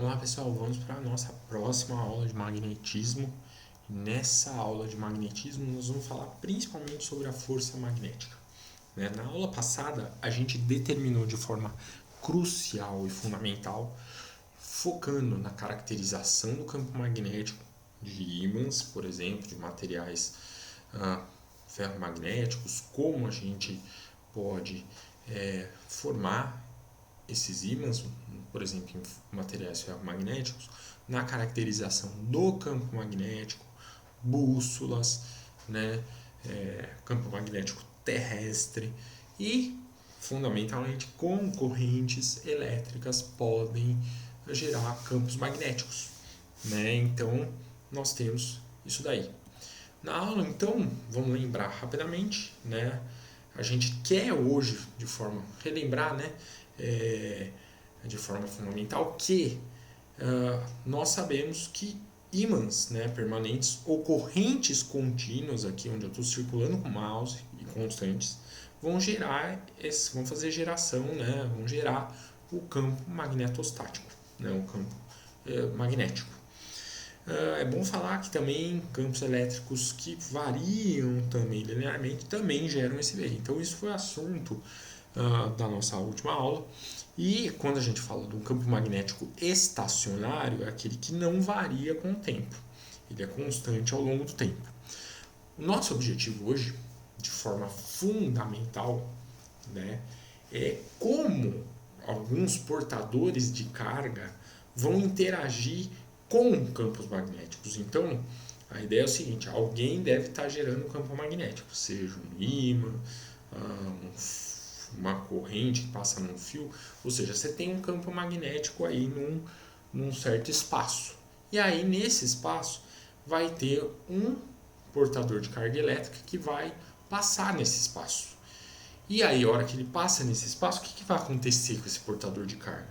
Olá pessoal, vamos para a nossa próxima aula de magnetismo. Nessa aula de magnetismo nós vamos falar principalmente sobre a força magnética. Na aula passada a gente determinou de forma crucial e fundamental, focando na caracterização do campo magnético de ímãs, por exemplo, de materiais ferromagnéticos, como a gente pode formar esses ímãs, por exemplo, em materiais ferromagnéticos, na caracterização do campo magnético, bússolas, campo magnético terrestre e, fundamentalmente, como correntes elétricas podem gerar campos magnéticos. Então, nós temos isso daí. Na aula, então, vamos lembrar rapidamente, a gente quer hoje, de forma relembrar, de forma fundamental, que nós sabemos que ímãs permanentes ou correntes contínuas, aqui onde eu estou circulando com o mouse, e constantes, vão fazer geração, vão gerar o campo magnetostático, o campo magnético. É bom falar que também campos elétricos que variam também linearmente também geram esse V. Então isso foi assunto da nossa última aula. E quando a gente fala de um campo magnético estacionário, é aquele que não varia com o tempo. Ele é constante ao longo do tempo. O nosso objetivo hoje, de forma fundamental, é como alguns portadores de carga vão interagir com campos magnéticos. Então, a ideia é o seguinte: alguém deve estar gerando um campo magnético, seja um ímã, uma corrente que passa num fio, ou seja, você tem um campo magnético aí num certo espaço. E aí, nesse espaço, vai ter um portador de carga elétrica que vai passar nesse espaço. E aí, a hora que ele passa nesse espaço, o que vai acontecer com esse portador de carga?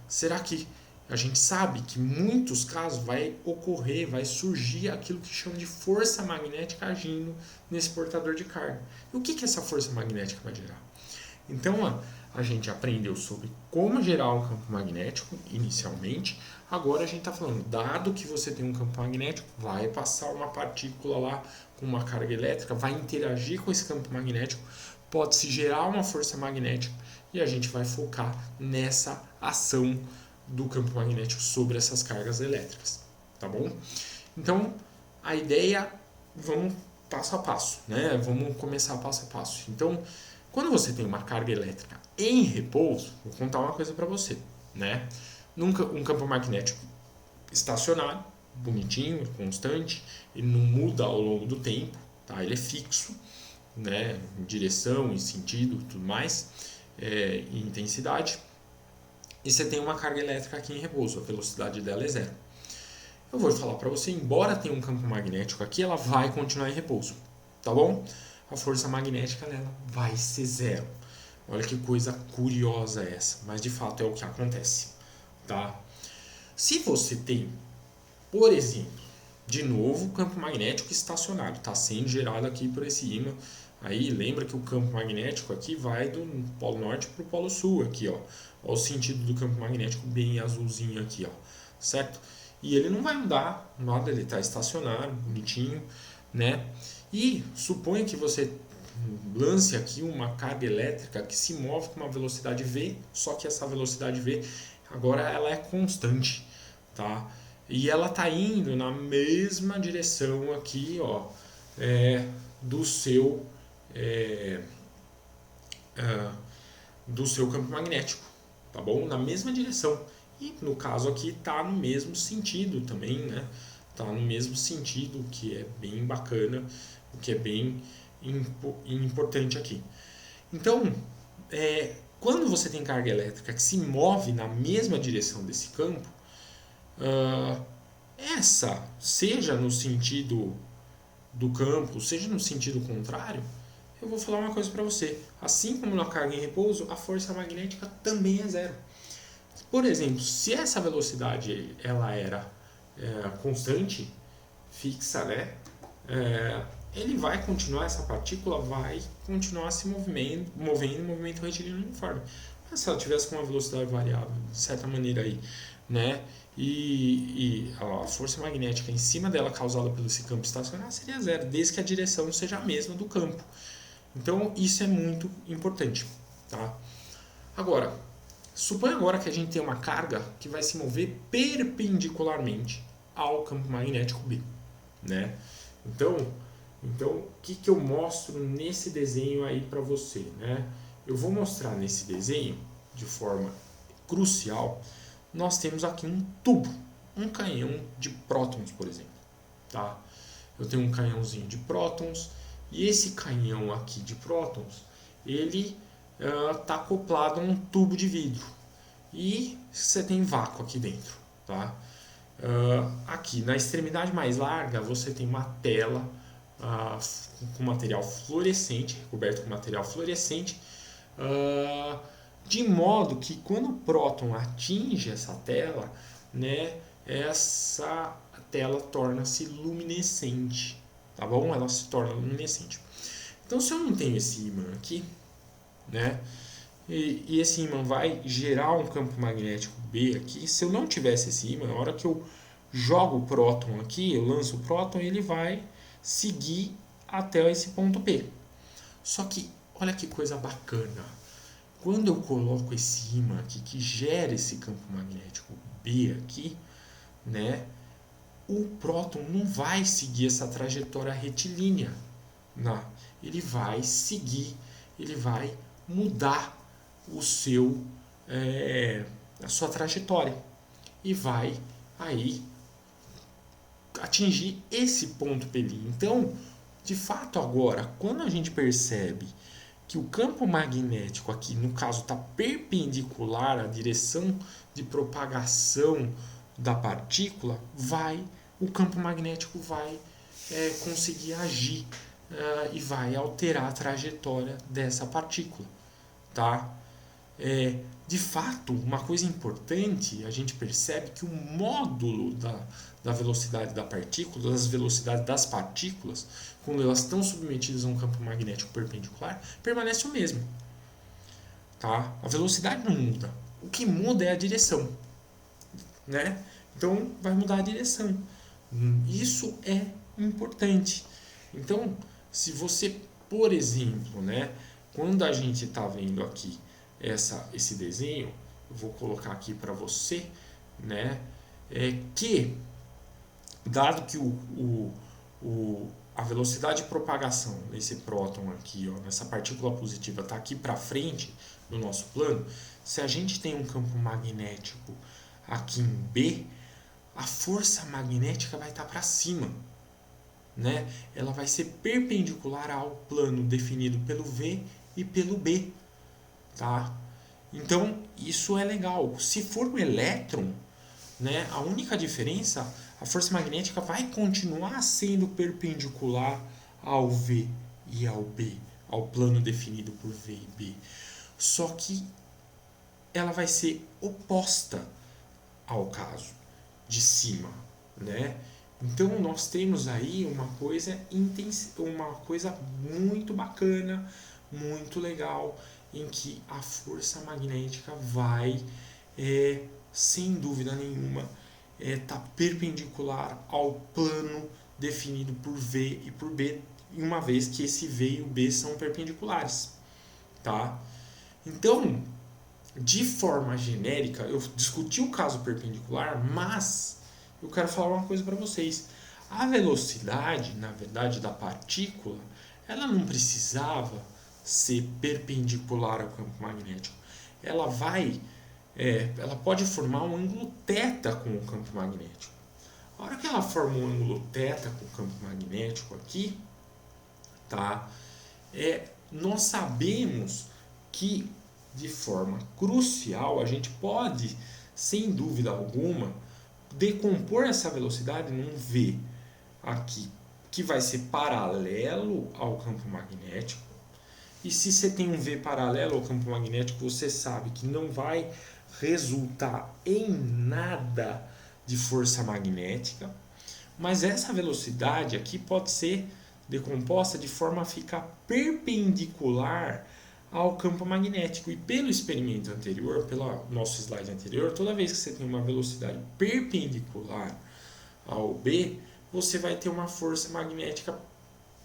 Será que a gente sabe que em muitos casos vai surgir aquilo que chama de força magnética agindo nesse portador de carga. E o que essa força magnética vai gerar? Então, a gente aprendeu sobre como gerar um campo magnético inicialmente. Agora a gente está falando, dado que você tem um campo magnético, vai passar uma partícula lá com uma carga elétrica, vai interagir com esse campo magnético, pode-se gerar uma força magnética e a gente vai focar nessa ação do campo magnético sobre essas cargas elétricas, tá bom? Então, a ideia, vamos passo a passo, Vamos começar passo a passo. Então, quando você tem uma carga elétrica em repouso, vou contar uma coisa para você, Um campo magnético estacionário, bonitinho, constante, ele não muda ao longo do tempo, tá? Ele é fixo, em direção, em sentido, tudo mais, em intensidade. E você tem uma carga elétrica aqui em repouso, a velocidade dela é zero. Eu vou falar para você, embora tenha um campo magnético aqui, ela vai continuar em repouso, tá bom? A força magnética dela vai ser zero. Olha que coisa curiosa essa, mas de fato é o que acontece, tá? Se você tem, por exemplo, de novo, o campo magnético estacionário, está sendo gerado aqui por esse ímã. Aí lembra que o campo magnético aqui vai do polo norte para o polo sul, aqui, ó. Olha o sentido do campo magnético bem azulzinho aqui, ó, certo? E ele não vai mudar nada, ele está estacionário, bonitinho, E suponha que você lance aqui uma carga elétrica que se move com uma velocidade v, só que essa velocidade v agora ela é constante, tá? E ela está indo na mesma direção aqui, ó, do seu campo magnético, tá bom? Na mesma direção. E no caso aqui está no mesmo sentido também, Está no mesmo sentido, o que é bem bacana, o que é bem importante aqui. Então, quando você tem carga elétrica que se move na mesma direção desse campo, seja no sentido do campo, seja no sentido contrário, eu vou falar uma coisa para você. Assim como na carga em repouso, a força magnética também é zero. Por exemplo, se essa velocidade ela era constante, fixa, ele vai continuar, essa partícula vai continuar se movendo em movimento retilíneo uniforme. Mas se ela tivesse com uma velocidade variável, de certa maneira aí, né? E a força magnética em cima dela causada pelo esse campo estacionário seria zero, desde que a direção seja a mesma do campo. Então isso é muito importante, tá? Agora, suponha agora que a gente tem uma carga que vai se mover perpendicularmente ao campo magnético B, né? Então o que eu mostro nesse desenho aí para você, né? Eu vou mostrar nesse desenho de forma crucial. Nós temos aqui um tubo, um canhão de prótons, por exemplo, tá? Eu tenho um canhãozinho de prótons e esse canhão aqui de prótons, ele está acoplado a um tubo de vidro e você tem vácuo aqui dentro, tá? Aqui na extremidade mais larga você tem uma tela com material fluorescente, recoberto com material fluorescente, de modo que quando o próton atinge essa tela, né, essa tela torna-se luminescente, tá bom? Ela se torna luminescente. Então, se eu não tenho esse ímã aqui, né, e esse ímã vai gerar um campo magnético B aqui, se eu não tivesse esse ímã, na hora que eu jogo o próton aqui, eu lanço o próton, ele vai seguir até esse ponto P. Só que, olha que coisa bacana. Quando eu coloco esse ímã aqui, que gera esse campo magnético B aqui, né, o próton não vai seguir essa trajetória retilínea. Não. Ele vai seguir, ele vai mudar a sua trajetória e vai aí atingir esse ponto P. Então, de fato agora, quando a gente percebe que o campo magnético aqui, no caso, está perpendicular à direção de propagação da partícula, o campo magnético vai conseguir agir e vai alterar a trajetória dessa partícula, tá? De fato, uma coisa importante, a gente percebe que o módulo da velocidade da partícula, das velocidades das partículas, quando elas estão submetidas a um campo magnético perpendicular, permanece o mesmo. Tá? A velocidade não muda. O que muda é a direção. Né? Então, vai mudar a direção. Isso é importante. Então, se você, por exemplo, né, quando a gente está vendo aqui esse desenho, eu vou colocar aqui para você, né, que dado que a velocidade de propagação nesse próton aqui, ó, nessa partícula positiva, está aqui para frente do nosso plano, se a gente tem um campo magnético aqui em B, a força magnética vai estar para cima, né? Ela vai ser perpendicular ao plano definido pelo V e pelo B, tá? Então isso é legal. Se for um elétron, né, a única diferença, a força magnética vai continuar sendo perpendicular ao V e ao B, ao plano definido por V e B. Só que ela vai ser oposta ao caso de cima, né? Então nós temos aí uma coisa muito bacana, muito legal, em que a força magnética vai, sem dúvida nenhuma, tá perpendicular ao plano definido por V e por B, uma vez que esse V e o B são perpendiculares, tá? Então, de forma genérica, eu discuti o caso perpendicular, mas eu quero falar uma coisa para vocês. A velocidade, na verdade, da partícula, ela não precisava ser perpendicular ao campo magnético. Ela pode formar um ângulo θ com o campo magnético. A hora que ela forma um ângulo θ com o campo magnético aqui, tá? Nós sabemos que de forma crucial a gente pode, sem dúvida alguma, decompor essa velocidade num V aqui que vai ser paralelo ao campo magnético. E se você tem um V paralelo ao campo magnético, você sabe que não vai resultar em nada de força magnética, mas essa velocidade aqui pode ser decomposta de forma a ficar perpendicular ao campo magnético. E pelo experimento anterior, pelo nosso slide anterior, toda vez que você tem uma velocidade perpendicular ao B, você vai ter uma força magnética,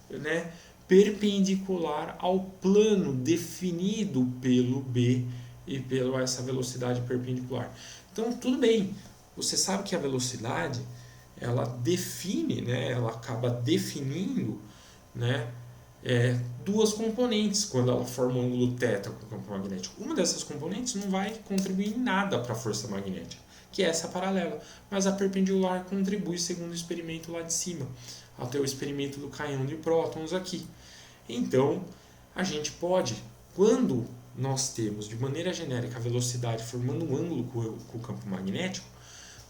né, perpendicular ao plano definido pelo B e pela essa velocidade perpendicular. Então, tudo bem, você sabe que a velocidade ela define, né, ela acaba definindo, né, duas componentes quando ela forma um ângulo θ com o campo magnético. Uma dessas componentes não vai contribuir em nada para a força magnética, que é essa paralela, mas a perpendicular contribui, segundo o experimento lá de cima, até o experimento do canhão de prótons aqui. Então, a gente pode, quando nós temos de maneira genérica a velocidade formando um ângulo com o campo magnético,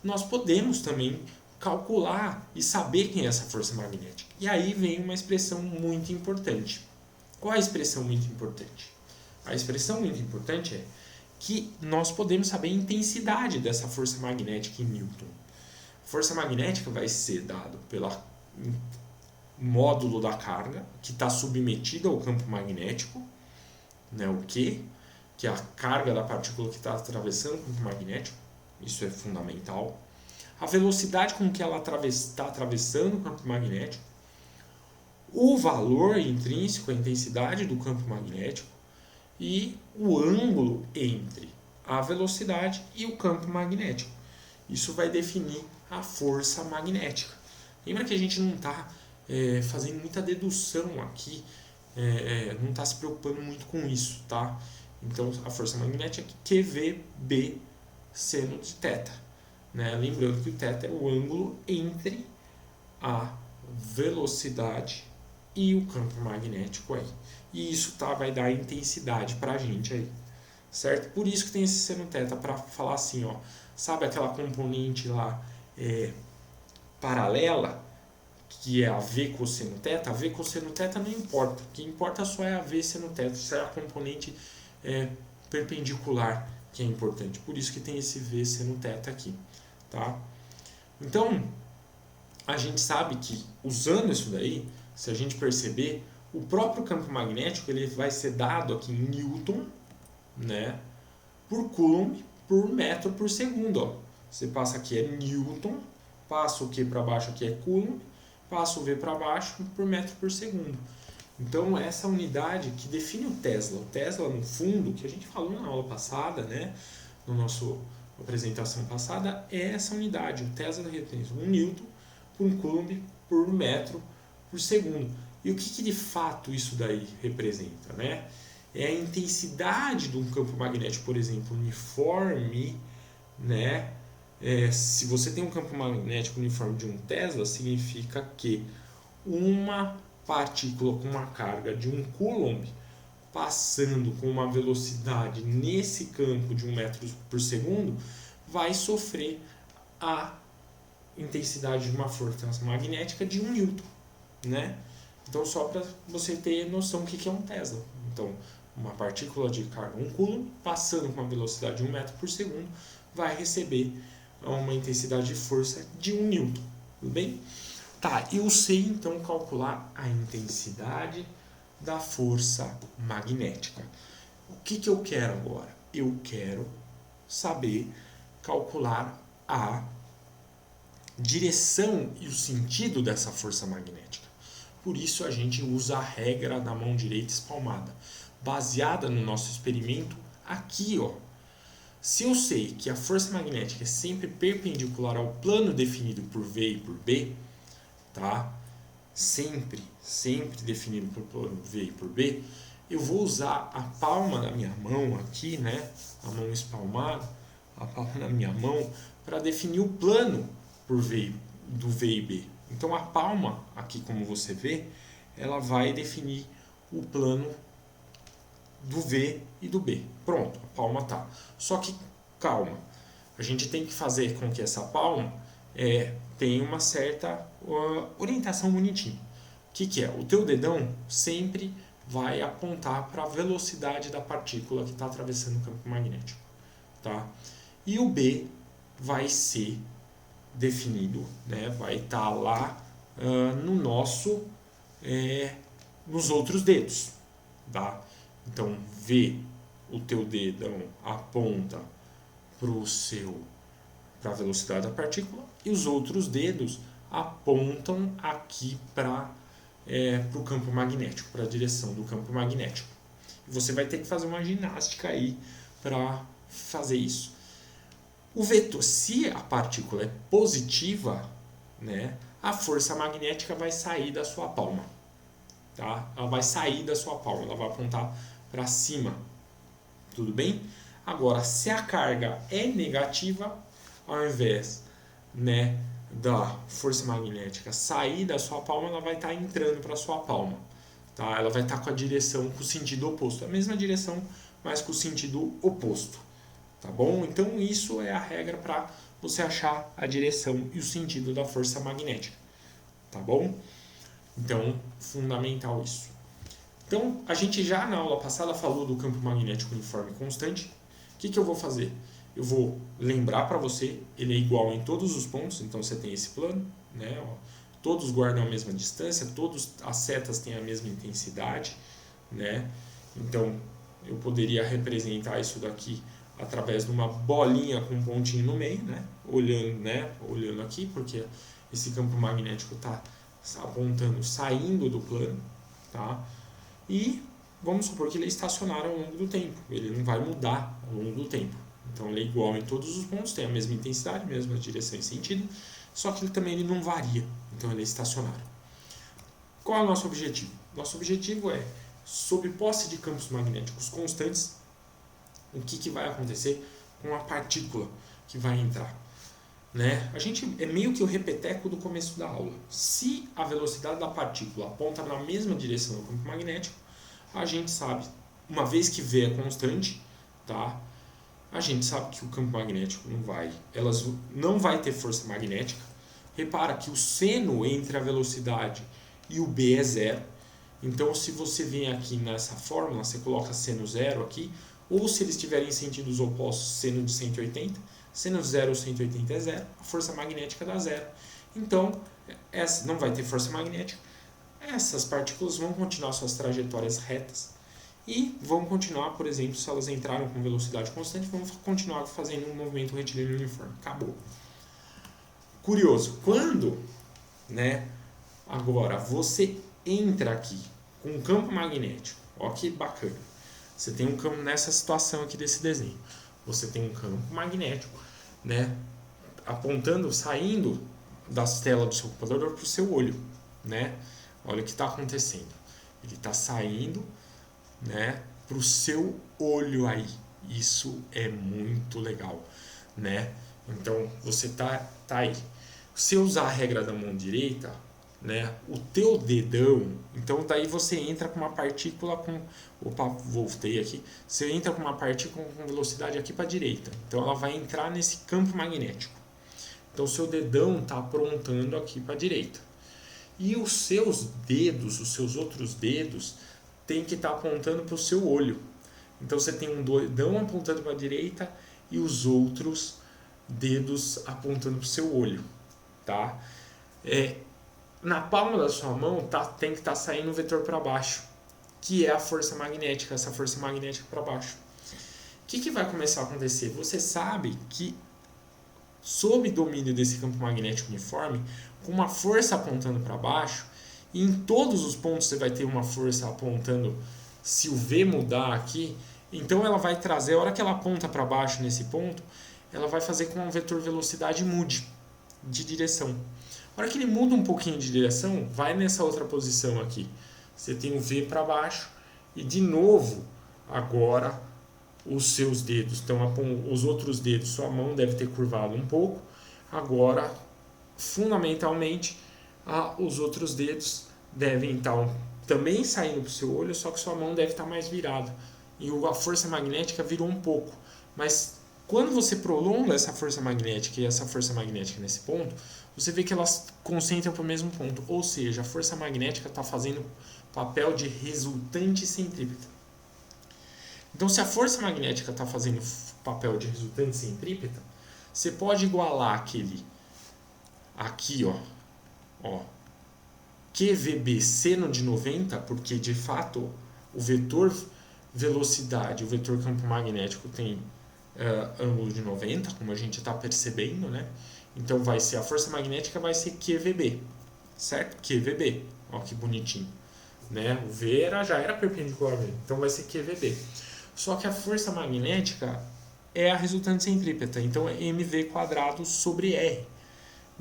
nós podemos também calcular e saber quem é essa força magnética. E aí vem uma expressão muito importante. Qual é a expressão muito importante? A expressão muito importante é que nós podemos saber a intensidade dessa força magnética em Newton. A força magnética vai ser dada pelo módulo da carga, que está submetida ao campo magnético, né, o Q, que é a carga da partícula que está atravessando o campo magnético. Isso é fundamental. A velocidade com que ela está atravessando o campo magnético, o valor intrínseco, a intensidade do campo magnético e o ângulo entre a velocidade e o campo magnético. Isso vai definir a força magnética. Lembra que a gente não está fazendo muita dedução aqui, não está se preocupando muito com isso, tá? Então, a força magnética é QVB seno de θ. Né? Lembrando que o θ é o ângulo entre a velocidade e o campo magnético aí. E isso vai dar intensidade para a gente aí, certo? Por isso que tem esse seno θ, para falar assim, ó, sabe aquela componente lá paralela, que é a V cosseno θ? A V cosseno θ não importa, o que importa só é a V seno θ, isso é a componente perpendicular que é importante, por isso que tem esse V seno θ aqui. Tá? Então, a gente sabe que usando isso daí, se a gente perceber, o próprio campo magnético ele vai ser dado aqui em Newton, né, por Coulomb por metro por segundo. Ó. Você passa aqui é Newton, passa o Q para baixo aqui é Coulomb, passa o V para baixo por metro por segundo. Então, essa unidade que define o Tesla. O Tesla, no fundo, que a gente falou na aula passada, né, no nosso apresentação passada, é essa unidade. O Tesla representa 1 Newton por 1 Coulomb por metro por segundo. E o que de fato isso daí representa? Né? É a intensidade de um campo magnético, por exemplo, uniforme. Né? Se você tem um campo magnético uniforme de 1 Tesla, significa que uma partícula com uma carga de 1 Coulomb passando com uma velocidade nesse campo de 1 metro por segundo, vai sofrer a intensidade de uma força magnética de 1 Newton. Né? Então, só para você ter noção do que é um Tesla. Então, uma partícula de carga 1 Coulomb, passando com uma velocidade de 1 metro por segundo, vai receber uma intensidade de força de 1 Newton. Tudo bem? Tá, eu sei então calcular a intensidade da força magnética. O que eu quero agora? Eu quero saber calcular a direção e o sentido dessa força magnética. Por isso a gente usa a regra da mão direita espalmada, baseada no nosso experimento aqui, ó. Se eu sei que a força magnética é sempre perpendicular ao plano definido por V e por B, tá? Sempre definido por plano V e por B, eu vou usar a palma da minha mão aqui, né? A mão espalmada, a palma da minha mão, para definir o plano por do V e B. Então a palma, aqui como você vê, ela vai definir o plano do V e do B. Pronto, a palma tá. Só que, calma, a gente tem que fazer com que essa palma tenha uma certa orientação bonitinha. O que é? O teu dedão sempre vai apontar para a velocidade da partícula que está atravessando o campo magnético. Tá? E o B vai ser definido, né? Vai estar lá no nosso, nos outros dedos. Tá? Então, V, o teu dedão aponta para a velocidade da partícula e os outros dedos apontam aqui para o campo magnético, para a direção do campo magnético. E você vai ter que fazer uma ginástica aí para fazer isso. O vetor, se a partícula é positiva, né, a força magnética vai sair da sua palma. Tá? Ela vai sair da sua palma, ela vai apontar para cima. Tudo bem? Agora, se a carga é negativa, ao invés, né, da força magnética sair da sua palma, ela vai estar entrando para a sua palma. Tá? Ela vai estar com a direção, com o sentido oposto. A mesma direção, mas com o sentido oposto. Tá bom? Então, isso é a regra para você achar a direção e o sentido da força magnética. Tá bom? Então, fundamental isso. Então, a gente já na aula passada falou do campo magnético uniforme constante. O que eu vou fazer? Eu vou lembrar para você, ele é igual em todos os pontos, então você tem esse plano, né? Todos guardam a mesma distância, todas as setas têm a mesma intensidade, né? Então, eu poderia representar isso daqui através de uma bolinha com um pontinho no meio, né? Olhando aqui, porque esse campo magnético está apontando, saindo do plano, tá? E vamos supor que ele é estacionário ao longo do tempo, ele não vai mudar ao longo do tempo. Então ele é igual em todos os pontos, tem a mesma intensidade, mesma direção e sentido, só que ele não varia, então ele é estacionário. Qual é o nosso objetivo? Nosso objetivo é, sob posse de campos magnéticos constantes, o que vai acontecer com a partícula que vai entrar. Né? A gente é meio que o repeteco do começo da aula. Se a velocidade da partícula aponta na mesma direção do campo magnético, a gente sabe, uma vez que V é constante, tá? A gente sabe que o campo magnético não vai ter força magnética. Repara que o seno entre a velocidade e o B é zero. Então, se você vem aqui nessa fórmula, você coloca seno zero aqui, ou se eles tiverem sentidos opostos, seno de 180, seno 0 ou 180 é zero, a força magnética dá zero. Então, não vai ter força magnética. Essas partículas vão continuar suas trajetórias retas e vão continuar, por exemplo, se elas entraram com velocidade constante, vão continuar fazendo um movimento retilíneo uniforme. Acabou. Curioso, quando, né, agora você entra aqui com um campo magnético, ó que bacana. Você tem um campo nessa situação aqui desse desenho. Você tem um campo magnético, né, apontando, saindo das telas do seu computador para o seu olho, né? Olha o que está acontecendo. Ele está saindo, né, para o seu olho aí. Isso é muito legal, né? Então você tá aí. Se usar a regra da mão direita, né, o teu dedão, então daí você entra com uma partícula com, voltei aqui, você entra com uma partícula com velocidade aqui para a direita, então ela vai entrar nesse campo magnético, então o seu dedão está apontando aqui para a direita, e os seus dedos, os seus outros dedos, tem que estar apontando para o seu olho, então você tem um dedão apontando para a direita e os outros dedos apontando para o seu olho, tá? Na palma da sua mão tem que estar saindo um vetor para baixo, que é a força magnética, essa força magnética para baixo. O que vai começar a acontecer? Você sabe que, sob domínio desse campo magnético uniforme, com uma força apontando para baixo, e em todos os pontos você vai ter uma força apontando, se o V mudar aqui, então ela vai trazer, a hora que ela aponta para baixo nesse ponto, ela vai fazer com que o vetor velocidade mude de direção. A hora que ele muda um pouquinho de direção, vai nessa outra posição aqui. Você tem o V para baixo e de novo, agora os seus dedos estão, os outros dedos, sua mão deve ter curvado um pouco. Agora, fundamentalmente, os outros dedos devem estar também saindo para o seu olho, só que sua mão deve estar mais virada. E a força magnética virou um pouco. Mas quando você prolonga essa força magnética e essa força magnética nesse ponto, você vê que elas concentram para o mesmo ponto. Ou seja, a força magnética está fazendo papel de resultante centrípeta. Então, se a força magnética está fazendo papel de resultante centrípeta, você pode igualar aquele aqui, ó, QVB seno de 90, porque de fato o vetor velocidade, o vetor campo magnético tem ângulo de 90, como a gente está percebendo, né? Então vai ser a força magnética vai ser QVB, certo? QVB, ó que bonitinho, né? O V já era perpendicular ao V, então vai ser QVB. Só que a força magnética é a resultante centrípeta, então é mv quadrado sobre r.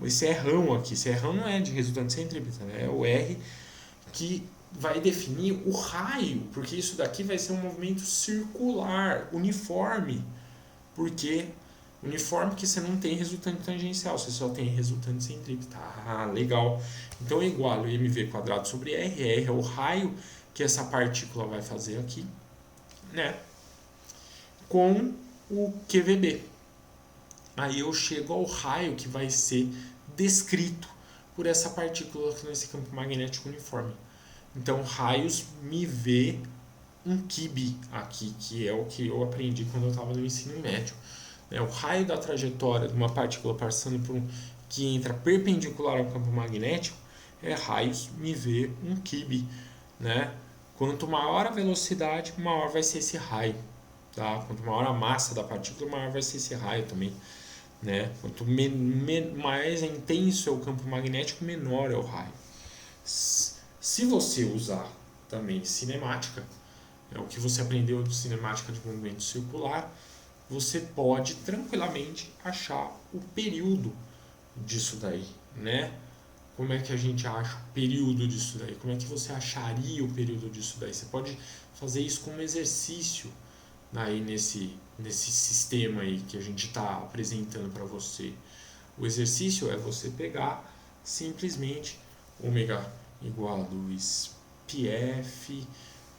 Esse Rão aqui, esse Rão não é de resultante centrípeta, né? É o R que vai definir o raio, porque isso daqui vai ser um movimento circular, uniforme, porque uniforme que você não tem resultante tangencial, você só tem resultante centrípeta. Ah, legal. Então é igual a mv quadrado sobre r, r é o raio que essa partícula vai fazer aqui, né? Com o QVB. Aí eu chego ao raio que vai ser descrito por essa partícula nesse campo magnético uniforme. Então, raios MV 1 kb aqui, que é o que eu aprendi quando eu estava no ensino médio. O raio da trajetória de uma partícula passando por que entra perpendicular ao campo magnético é raios MV 1 kb, né? Quanto maior a velocidade, maior vai ser esse raio. Tá? Quanto maior a massa da partícula, maior vai ser esse raio também. Né? Quanto mais intenso é o campo magnético, menor é o raio. Se você usar também cinemática, o que você aprendeu de cinemática de movimento circular, você pode tranquilamente achar o período disso daí, né? Como é que a gente acha o período disso daí? Como é que você acharia o período disso daí? Você pode fazer isso como exercício aí nesse sistema aí que a gente está apresentando para você. O exercício é você pegar simplesmente ômega igual a 2πf,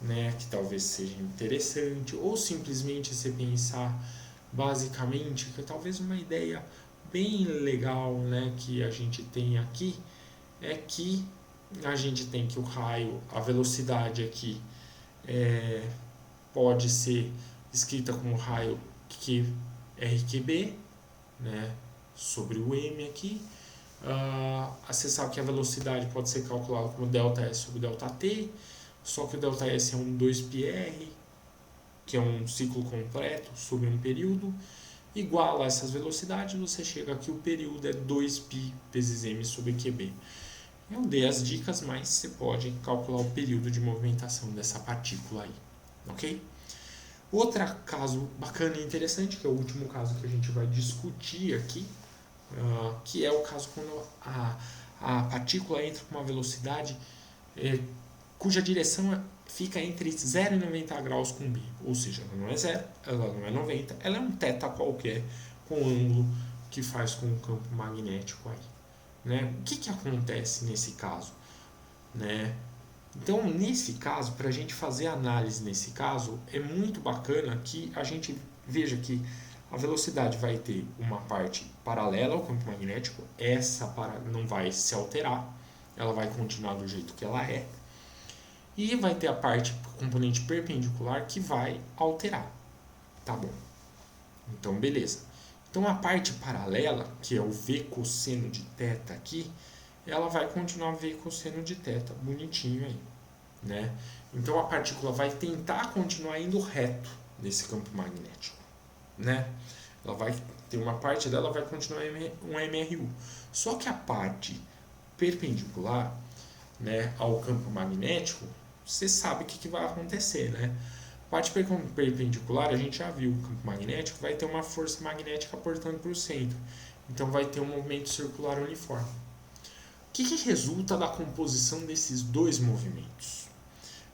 né, que talvez seja interessante, ou simplesmente você pensar basicamente que talvez uma ideia bem legal, né, que a gente tem aqui é que a gente tem que o raio, a velocidade aqui pode ser escrita como raio RQB, né, sobre o M aqui. Você sabe que a velocidade pode ser calculada como ΔS sobre ΔT, só que o ΔS é um 2πr, que é um ciclo completo sobre um período. Igual a essas velocidades, você chega aqui, o período é 2π vezes m sobre QB. Eu dei as dicas, mas você pode calcular o período de movimentação dessa partícula aí, ok? Outro caso bacana e interessante, que é o último caso que a gente vai discutir aqui, que é o caso quando a partícula entra com uma velocidade cuja direção fica entre 0 e 90 graus com B. Ou seja, ela não é 0, ela não é 90, ela é um θ qualquer com o ângulo que faz com o campo magnético aí. Né? O que acontece nesse caso? Né? Então, nesse caso, para a gente fazer análise nesse caso, é muito bacana que a gente veja que a velocidade vai ter uma parte paralela ao campo magnético, essa não vai se alterar, ela vai continuar do jeito que ela é, e vai ter a parte componente perpendicular que vai alterar, tá bom? Então, beleza. Então, a parte paralela, que é o V cosseno de θ aqui, ela vai continuar V cosseno de θ, bonitinho aí, né? Então, a partícula vai tentar continuar indo reto nesse campo magnético, né? Ela vai ter uma parte dela vai continuar um MRU. Só que a parte perpendicular, né, ao campo magnético, você sabe o que vai acontecer, né? A parte perpendicular, a gente já viu, o campo magnético vai ter uma força magnética aportando para o centro. Então vai ter um movimento circular uniforme. O que resulta da composição desses dois movimentos?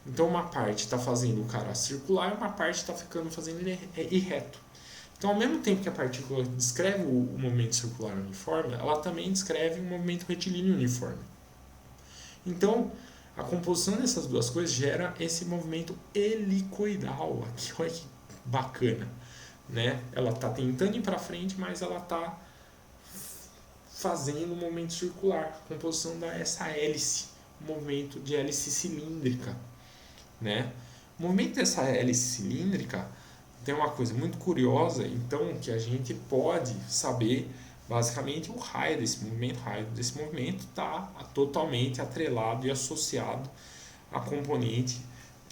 Então uma parte está fazendo o cara circular e uma parte está fazendo ele reto. Então, ao mesmo tempo que a partícula descreve o movimento circular uniforme, ela também descreve o movimento retilíneo uniforme. Então, a composição dessas duas coisas gera esse movimento helicoidal aqui. Olha que bacana, né? Ela está tentando ir para frente, mas ela está fazendo um movimento circular, a composição dessa hélice, um movimento de hélice cilíndrica, né? O movimento dessa hélice cilíndrica tem uma coisa muito curiosa, então, que a gente pode saber basicamente o raio desse movimento. O raio desse movimento está totalmente atrelado e associado à componente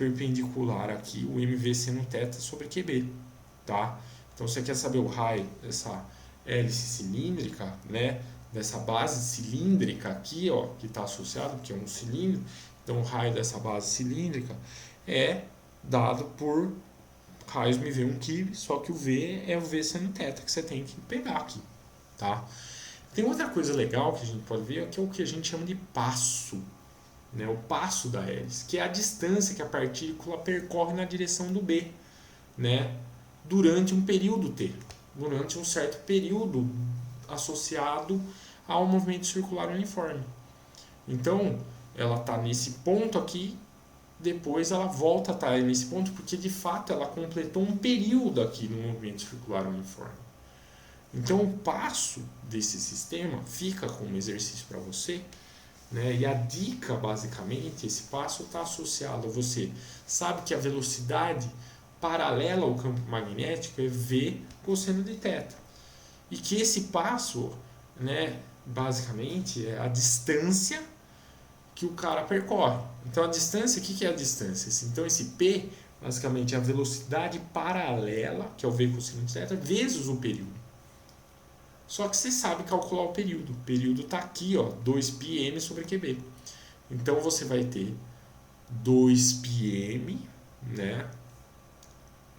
perpendicular aqui, o MV seno θ sobre QB, tá? Então você quer saber o raio dessa hélice cilíndrica, né? Dessa base cilíndrica aqui, ó, que está associado, que é um cilindro. Então o raio dessa base cilíndrica é dado por raios MV1 kb, só que o V é o V seno θ que você tem que pegar aqui, tá? Tem outra coisa legal que a gente pode ver, que é o que a gente chama de passo, né? O passo da hélice, que é a distância que a partícula percorre na direção do B, né? Durante um período T, durante um certo período associado ao movimento circular uniforme. Então, ela está nesse ponto aqui, depois ela volta a estar nesse ponto, porque de fato ela completou um período aqui no movimento circular uniforme. Então, o passo desse sistema fica como exercício para você, né? E a dica, basicamente, esse passo está associado a você. Sabe que a velocidade paralela ao campo magnético é V cosseno de θ. E que esse passo, né, basicamente, é a distância que o cara percorre. Então, a distância, o que é a distância? Então, esse P, basicamente, é a velocidade paralela, que é o V cosseno de θ, vezes o período. Só que você sabe calcular o período. O período está aqui, ó, 2πm sobre QB. Então, você vai ter 2πm, né,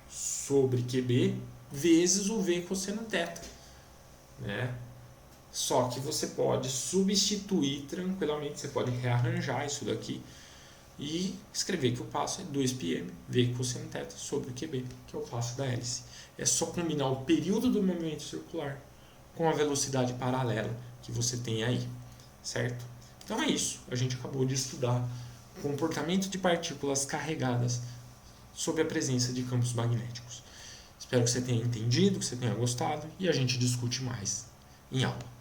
sobre QB vezes o V cosseno θ, né? Só que você pode substituir tranquilamente, você pode rearranjar isso daqui e escrever que o passo é 2πm V cosseno θ sobre QB, que é o passo da hélice. É só combinar o período do movimento circular com a velocidade paralela que você tem aí, certo? Então é isso, a gente acabou de estudar o comportamento de partículas carregadas sob a presença de campos magnéticos. Espero que você tenha entendido, que você tenha gostado e a gente discute mais em aula.